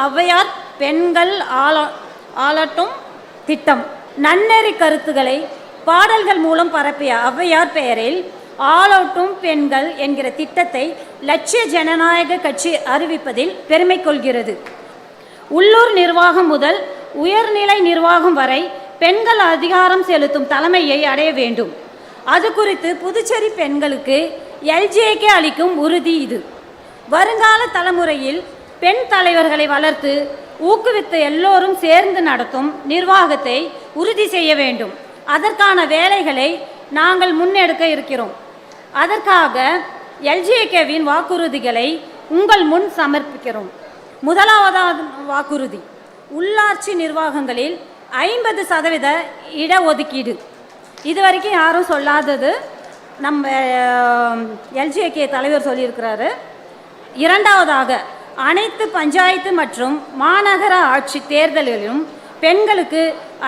ஔவையார் பெண்கள் ஆளட்டும் திட்டம். நன்னெறி கருத்துக்களை பாடல்கள் மூலம் பரப்பிய ஔவையார் பெயரில் ஆளட்டும் பெண்கள் என்கிற திட்டத்தை லட்சிய ஜனநாயக கட்சி அறிவிப்பதில் பெருமை கொள்கிறது. உள்ளூர் நிர்வாகம் முதல் உயர்நிலை நிர்வாகம் வரை பெண்கள் அதிகாரம் செலுத்தும் தலைமையை அடைய வேண்டும். அது குறித்து புதுச்சேரி பெண்களுக்கு LJK அளிக்கும் உறுதி இது. வருங்கால தலைமுறையில் பெண் தலைவர்களை வளர்த்து ஊக்குவித்து எல்லோரும் சேர்ந்து நடத்தும் நிர்வாகத்தை உறுதி செய்ய வேண்டும். அதற்கான வேலைகளை நாங்கள் முன்னெடுக்க இருக்கிறோம். அதற்காக LJKவின் வாக்குறுதிகளை உங்கள் முன் சமர்ப்பிக்கிறோம். முதலாவதாக வாக்குறுதி, உள்ளாட்சி நிர்வாகங்களில் 50% இடஒதுக்கீடு. இதுவரைக்கும் யாரும் சொல்லாதது நம்ம LJK தலைவர் சொல்லியிருக்கிறாரு. இரண்டாவதாக, அனைத்து பஞ்சாயத்து மற்றும் மாநகர ஆட்சி தேர்தலிலும் பெண்களுக்கு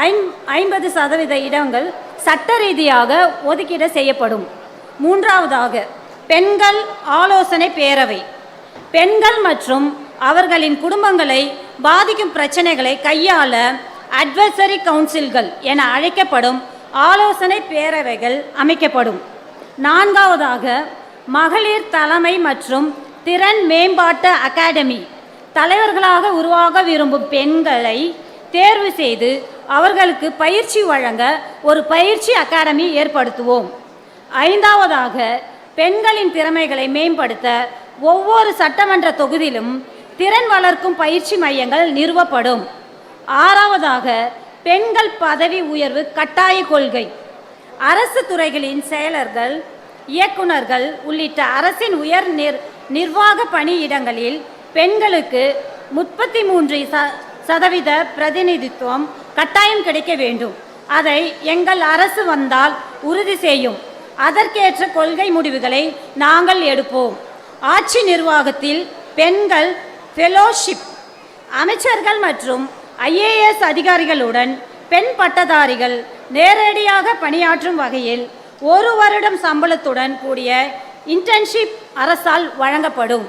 50% இடங்கள் சட்ட ரீதியாக ஒதுக்கீடு செய்யப்படும். மூன்றாவதாக, பெண்கள் ஆலோசனை பேரவை. பெண்கள் மற்றும் அவர்களின் குடும்பங்களை பாதிக்கும் பிரச்சனைகளை கையாள அட்வைசரி கவுன்சில்கள் என அழைக்கப்படும் ஆலோசனை பேரவைகள் அமைக்கப்படும். நான்காவதாக, மகளிர் தலைமை மற்றும் திறன் மேம்பாட்டு அகாடமி. தலைவர்களாக உருவாக விரும்பும் பெண்களை தேர்வு செய்து அவர்களுக்கு பயிற்சி வழங்க ஒரு பயிற்சி அகாடமி ஏற்படுத்துவோம். ஐந்தாவதாக, பெண்களின் திறமைகளை மேம்படுத்த ஒவ்வொரு சட்டமன்ற தொகுதியிலும் திறன் வளர்க்கும் பயிற்சி மையங்கள் நிறுவப்படும். ஆறாவதாக, பெண்கள் பதவி உயர்வு கட்டாய கொள்கை. அரசு துறைகளின் செயலர்கள், இயக்குநர்கள் உள்ளிட்ட அரசின் உயர் நிர்வாக பணியிடங்களில் பெண்களுக்கு 33% பிரதிநிதித்துவம் கட்டாயம் கிடைக்க வேண்டும். அதை எங்கள் அரசு வந்தால் உறுதி செய்யும். அதற்கேற்ற கொள்கை முடிவுகளை நாங்கள் எடுப்போம். ஆட்சி நிர்வாகத்தில் பெண்கள் ஃபெலோஷிப். அமைச்சர்கள் மற்றும் IAS அதிகாரிகளுடன் பெண் பட்டதாரிகள் நேரடியாக பணியாற்றும் வகையில் 1 வருடம் சம்பளத்துடன் கூடிய இன்டர்ன்ஷிப் அரசால் வழங்கப்படும்.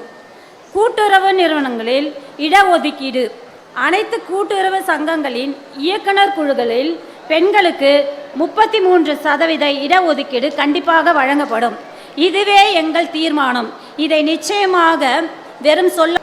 கூட்டுறவு நிறுவனங்களில் இடஒதுக்கீடு. அனைத்து கூட்டுறவு சங்கங்களின் இயக்குனர் குழுக்களில் பெண்களுக்கு 33% இடஒதுக்கீடு கண்டிப்பாக வழங்கப்படும். இதுவே எங்கள் தீர்மானம். இதை நிச்சயமாக வெறும் சொல்ல